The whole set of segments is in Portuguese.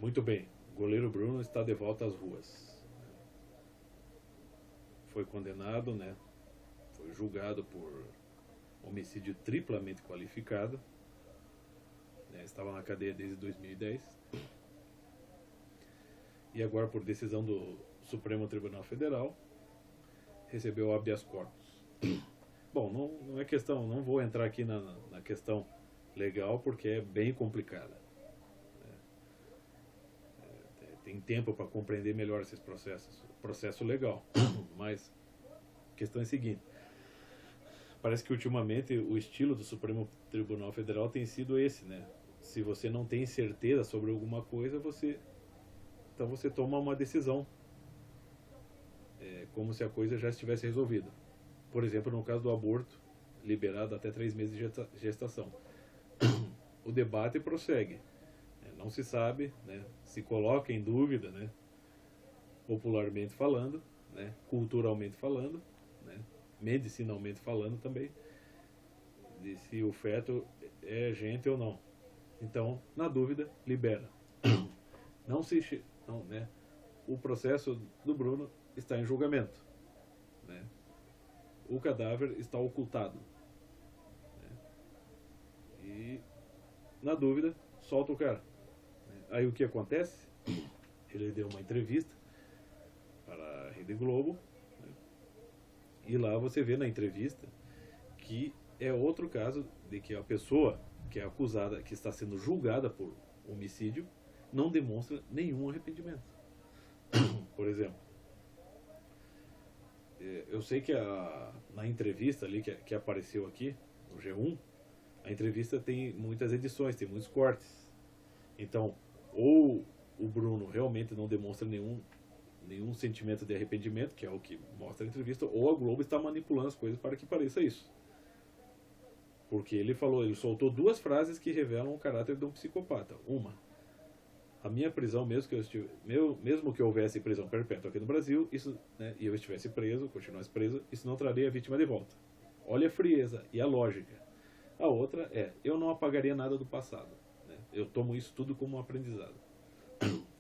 Muito bem, o goleiro Bruno está de volta às ruas. Foi condenado, né? Foi julgado por homicídio triplamente qualificado. Né, estava na cadeia desde 2010. E agora, por decisão do Supremo Tribunal Federal, recebeu habeas corpus. Bom, não é questão, não vou entrar aqui na questão legal porque é bem complicada. Tem tempo para compreender melhor esses processos, processo legal. Mas a questão é a seguinte: parece que ultimamente o estilo do Supremo Tribunal Federal tem sido esse, né? Se você não tem certeza sobre alguma coisa, então você toma uma decisão, como se a coisa já estivesse resolvida. Por exemplo, no caso do aborto, liberado até 3 meses de gestação. O debate prossegue. Não se sabe, né, se coloca em dúvida, né, popularmente falando, né, culturalmente falando, né, medicinalmente falando também, de se o feto é gente ou não. Então, na dúvida, libera. Né, o processo do Bruno está em julgamento. Né, o cadáver está ocultado. Né, e, na dúvida, solta o cara. Aí o que acontece? Ele deu uma entrevista para a Rede Globo, né? E lá você vê na entrevista que é outro caso de que a pessoa que é acusada, que está sendo julgada por homicídio, não demonstra nenhum arrependimento. Por exemplo, eu sei que na entrevista ali que apareceu aqui, no G1, a entrevista tem muitas edições, tem muitos cortes. Então, ou o Bruno realmente não demonstra nenhum sentimento de arrependimento, que é o que mostra a entrevista, ou a Globo está manipulando as coisas para que pareça isso. Porque ele soltou 2 frases que revelam o caráter de um psicopata. Uma: a minha prisão, mesmo que houvesse prisão perpétua aqui no Brasil, isso, né, e eu estivesse preso, continuasse preso, isso não traria a vítima de volta. Olha a frieza e a lógica. A outra é: eu não apagaria nada do passado. Eu tomo isso tudo como um aprendizado.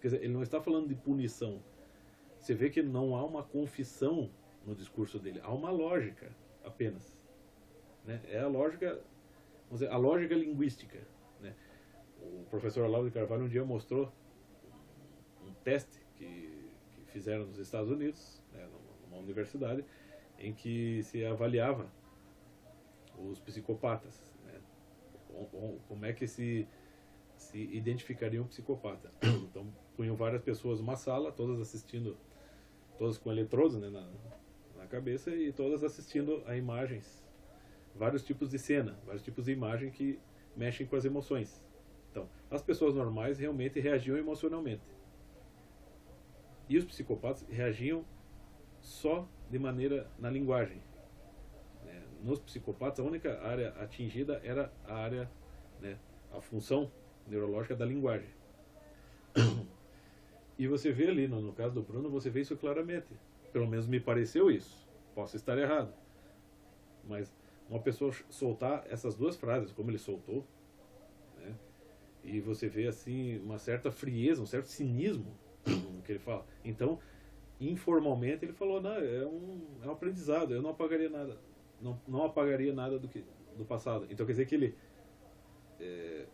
Quer dizer, ele não está falando de punição. Você vê que não há uma confissão no discurso dele. Há uma lógica apenas. Né? É a lógica, vamos dizer, a lógica linguística. Né? O professor Olavo de Carvalho um dia mostrou um teste que fizeram nos Estados Unidos, né, numa universidade, em que se avaliava os psicopatas. Né? Como é que se identificaria um psicopata. Então, punham várias pessoas numa sala, todas assistindo, todas com eletrodos, né, na cabeça, e todas assistindo a imagens, vários tipos de cena, vários tipos de imagem que mexem com as emoções. Então, as pessoas normais realmente reagiam emocionalmente. E os psicopatas reagiam só de maneira na linguagem. Nos psicopatas, a única área atingida era a área, né, a função neurológica da linguagem. E você vê ali, no caso do Bruno, você vê isso claramente. Pelo menos me pareceu isso. Posso estar errado. Mas uma pessoa soltar essas 2 frases, como ele soltou, né, e você vê assim uma certa frieza, um certo cinismo no que ele fala. Então, informalmente, ele falou: não, é um aprendizado, eu não apagaria nada. Não apagaria nada do passado. Então quer dizer que ele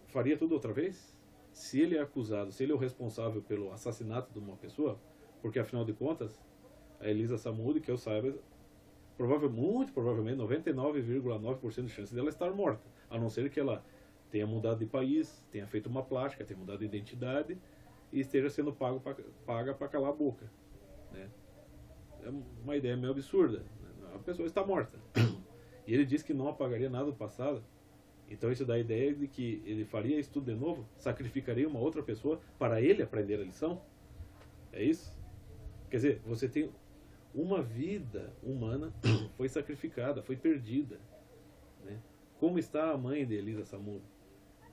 faria tudo outra vez? Se ele é acusado, se ele é o responsável pelo assassinato de uma pessoa, porque afinal de contas, a Elisa Samúdio, que eu saiba, muito provavelmente 99,9% de chance dela estar morta, a não ser que ela tenha mudado de país, tenha feito uma plástica, tenha mudado de identidade e esteja sendo paga para calar a boca. Né? É uma ideia meio absurda. A pessoa está morta. E ele disse que não apagaria nada do passado. Então isso dá a ideia de que ele faria isso tudo de novo, sacrificaria uma outra pessoa para ele aprender a lição. É isso? Quer dizer, você tem uma vida humana foi sacrificada, foi perdida. Né? Como está a mãe de Elisa Samúdio?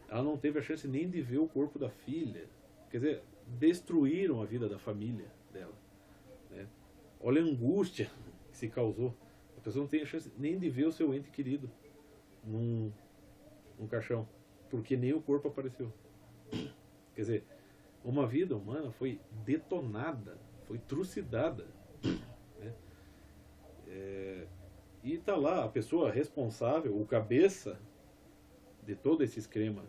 Ela não teve a chance nem de ver o corpo da filha. Quer dizer, destruíram a vida da família dela. Né? Olha a angústia que se causou. A pessoa não tem a chance nem de ver o seu ente querido num caixão, porque nem o corpo apareceu. Quer dizer, Uma vida humana foi detonada, foi trucidada, né? E está lá a pessoa responsável, o cabeça de todo esse esquema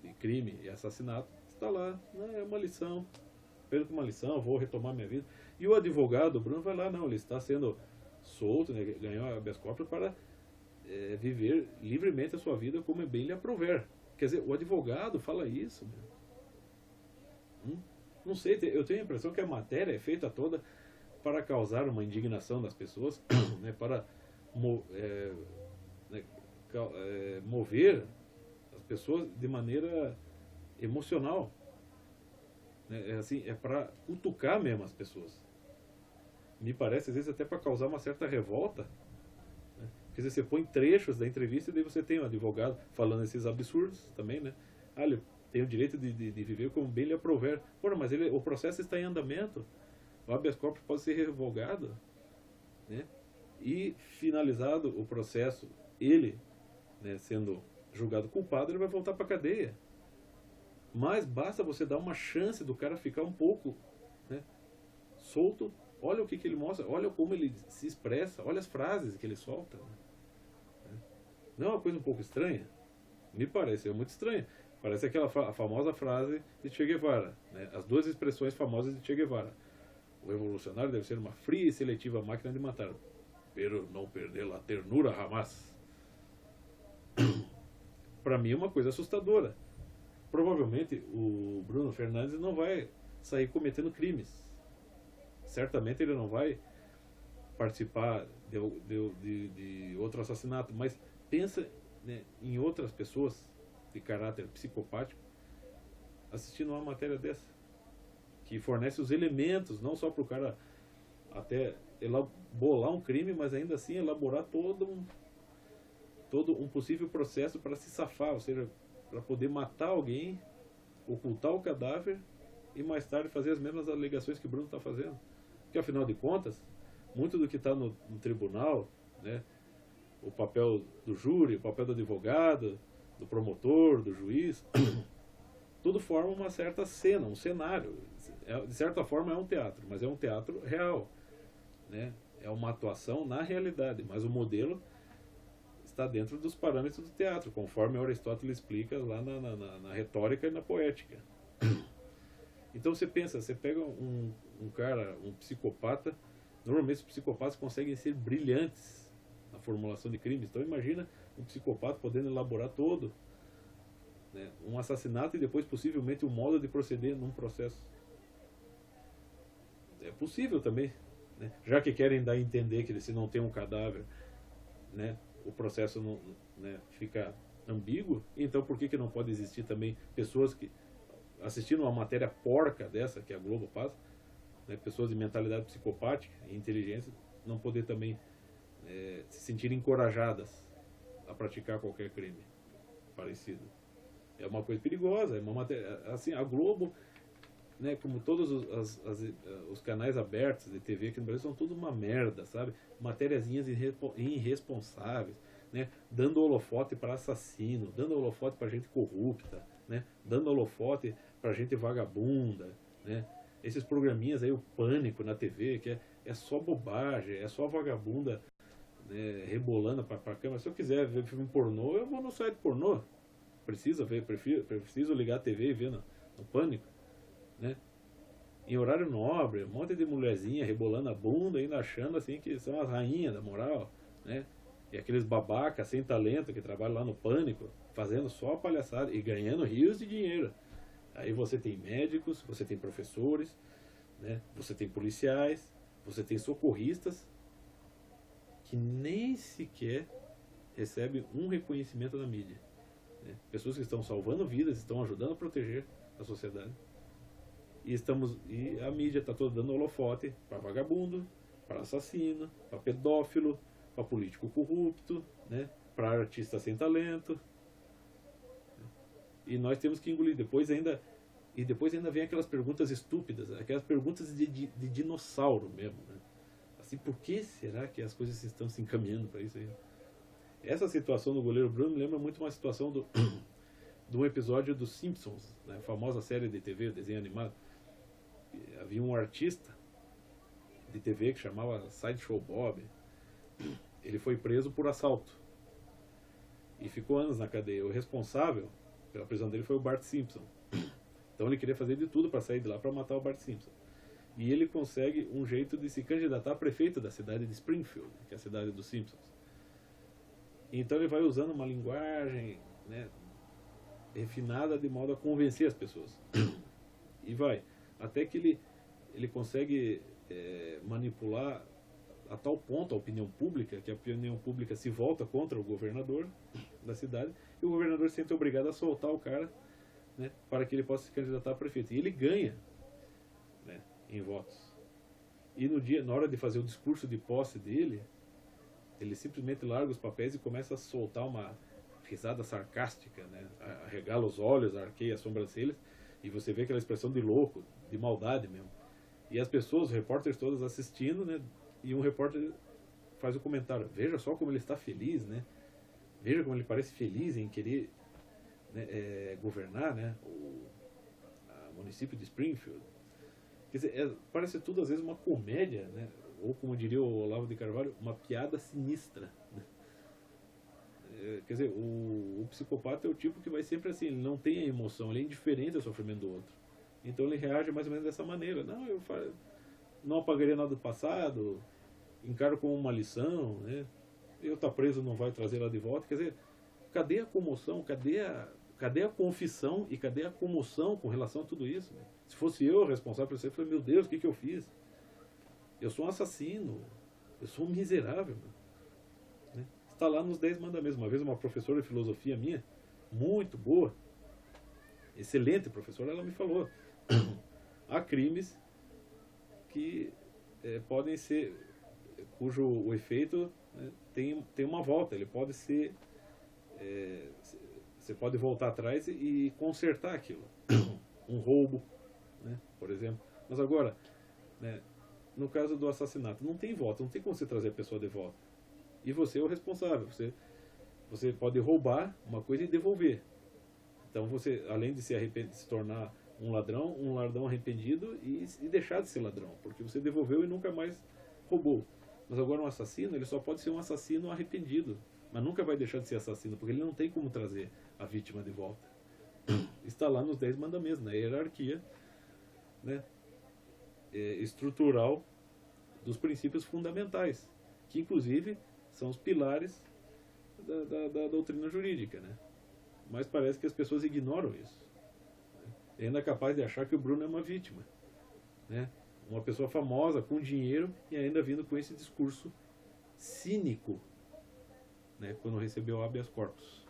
de crime e assassinato, está lá, né? É uma lição, pelo que uma lição, vou retomar minha vida. E o advogado, o Bruno, vai lá, não, ele está sendo solto, né? Ganhou a habeas corpus para viver livremente a sua vida como bem lhe aprouver. Quer dizer, o advogado fala isso, Não sei, eu tenho a impressão que a matéria é feita toda para causar uma indignação das pessoas, né, para né, mover as pessoas de maneira emocional, né, assim, é para cutucar mesmo as pessoas. Me parece, às vezes, até para causar uma certa revolta, né? Quer dizer, você põe trechos da entrevista e daí você tem um advogado falando esses absurdos também, né? Ah, ele tem o direito de viver como bem lhe aprouver. Porra, mas o processo está em andamento. O habeas corpus pode ser revogado, né? E finalizado o processo, ele, né, sendo julgado culpado, ele vai voltar para a cadeia. Mas basta você dar uma chance do cara ficar um pouco, né, solto. Olha o que ele mostra, olha como ele se expressa, olha as frases que ele solta, né? Não é uma coisa um pouco estranha? Me parece, é muito estranha. Parece aquela a famosa frase de Che Guevara, né? As duas expressões famosas de Che Guevara. O revolucionário deve ser uma fria e seletiva máquina de matar, pero não perder a ternura jamás. Para mim é uma coisa assustadora. Provavelmente o Bruno Fernandes não vai sair cometendo crimes. Certamente ele não vai participar de outro assassinato, mas pensa, né, em outras pessoas de caráter psicopático assistindo uma matéria dessa, que fornece os elementos, não só para o cara até bolar um crime, mas ainda assim elaborar todo um possível processo para se safar, ou seja, para poder matar alguém, ocultar o cadáver e mais tarde fazer as mesmas alegações que o Bruno está fazendo. Porque afinal de contas, muito do que está no tribunal, né, o papel do júri, o papel do advogado, do promotor, do juiz, tudo forma uma certa cena, um cenário. De certa forma é um teatro, mas é um teatro real, né? É uma atuação na realidade, mas o modelo está dentro dos parâmetros do teatro, conforme Aristóteles explica lá na retórica e na poética. Então você pensa, você pega um cara, um psicopata, normalmente os psicopatas conseguem ser brilhantes na formulação de crimes, então imagina um psicopata podendo elaborar todo, né, um assassinato e depois possivelmente um modo de proceder num processo. É possível também, né? Já que querem dar a entender que se não tem um cadáver, né, o processo não, né, fica ambíguo, então por que não pode existir também pessoas que, assistindo uma matéria porca dessa que a Globo passa, né, pessoas de mentalidade psicopática e inteligência, não poder também se sentir encorajadas a praticar qualquer crime parecido? É uma coisa perigosa, é uma matéria, assim, a Globo, né, como todos os canais abertos de TV aqui no Brasil, são tudo uma merda, sabe? Matériazinhas irresponsáveis, né? Dando holofote para assassino, dando holofote para gente corrupta, né? Dando holofote para gente vagabunda, né? Esses programinhas aí, o Pânico na TV, que é só bobagem, é só vagabunda, né, rebolando para a câmera. Se eu quiser ver filme pornô, eu vou no site pornô. Preciso ver, preciso ligar a TV e ver no Pânico, né? Em horário nobre, um monte de mulherzinha rebolando a bunda, ainda achando assim que são as rainhas da moral, né? E aqueles babacas sem talento que trabalham lá no Pânico, fazendo só palhaçada e ganhando rios de dinheiro. Aí você tem médicos, você tem professores, né? Você tem policiais, você tem socorristas que nem sequer recebem um reconhecimento da mídia, né? Pessoas que estão salvando vidas, estão ajudando a proteger a sociedade. E a mídia está toda dando holofote para vagabundo, para assassino, para pedófilo, para político corrupto, né? Para artista sem talento. E nós temos que engolir. Depois ainda vem aquelas perguntas estúpidas, aquelas perguntas de dinossauro mesmo, né? Assim, por que será que as coisas estão se encaminhando para isso aí? Essa situação do goleiro Bruno me lembra muito uma situação de um episódio dos Simpsons, né, a famosa série de TV, desenho animado. Havia um artista de TV que chamava Sideshow Bob. Ele foi preso por assalto e ficou anos na cadeia. O responsável pela prisão dele foi o Bart Simpson. Então ele queria fazer de tudo para sair de lá para matar o Bart Simpson. E ele consegue um jeito de se candidatar a prefeito da cidade de Springfield, que é a cidade dos Simpsons. Então ele vai usando uma linguagem, né, refinada de modo a convencer as pessoas. E vai. Até que ele consegue manipular a tal ponto a opinião pública, que a opinião pública se volta contra o governador da cidade, e o governador se sente obrigado a soltar o cara, né, para que ele possa se candidatar a prefeito. E ele ganha, né, em votos. E na hora de fazer o discurso de posse dele, ele simplesmente larga os papéis e começa a soltar uma risada sarcástica, né, arregala os olhos, arqueia as sobrancelhas, e você vê aquela expressão de louco, de maldade mesmo. E as pessoas, os repórteres todos assistindo, né, e um repórter faz o comentário: veja só como ele está feliz, né? Veja como ele parece feliz em querer, né, governar, né, o município de Springfield. Quer dizer, parece tudo às vezes uma comédia, né? Ou como diria o Olavo de Carvalho, uma piada sinistra, né? Quer dizer, o psicopata é o tipo que vai sempre assim, ele não tem a emoção, ele é indiferente ao sofrimento do outro. Então ele reage mais ou menos dessa maneira: não, não apagaria nada do passado, encaro como uma lição, né? Eu estar preso não vai trazer ela de volta. Quer dizer, cadê a comoção, cadê a confissão e cadê a comoção com relação a tudo isso, né? Se fosse eu responsável por isso, eu falei: meu Deus, o que eu fiz? Eu sou um assassino, eu sou um miserável, né? Está lá nos 10 mandamentos. Uma vez uma professora de filosofia minha, muito boa, excelente professora, ela me falou: há crimes que podem ser, cujo o efeito, né, tem uma volta, ele pode ser, você pode voltar atrás e consertar aquilo. Um roubo, né, por exemplo. Mas agora, né, no caso do assassinato, não tem volta, não tem como você trazer a pessoa de volta. E você é o responsável. Você pode roubar uma coisa e devolver. Então você, além de se tornar um ladrão arrependido e deixar de ser ladrão, porque você devolveu e nunca mais roubou. Mas agora um assassino, ele só pode ser um assassino arrependido, mas nunca vai deixar de ser assassino, porque ele não tem como trazer a vítima de volta. Está lá nos 10 mandamentos, na hierarquia, né, estrutural dos princípios fundamentais, que inclusive são os pilares da doutrina jurídica, né? Mas parece que as pessoas ignoram isso. E ainda é capaz de achar que o Bruno é uma vítima, né? Uma pessoa famosa, com dinheiro, e ainda vindo com esse discurso cínico, né, quando recebeu habeas corpus.